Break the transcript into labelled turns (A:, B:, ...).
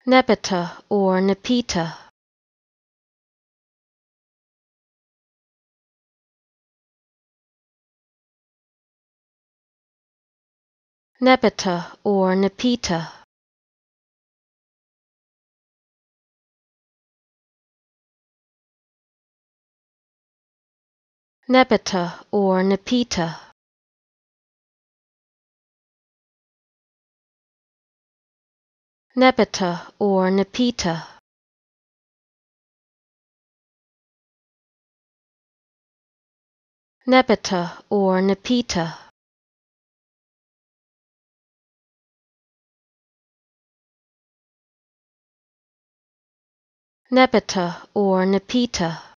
A: Nepeta or Nepeta. Nepeta or Nepeta. Nepeta or Nepeta. Nepeta or Nepeta. Nepeta or Nepeta. Nepeta or Nepeta.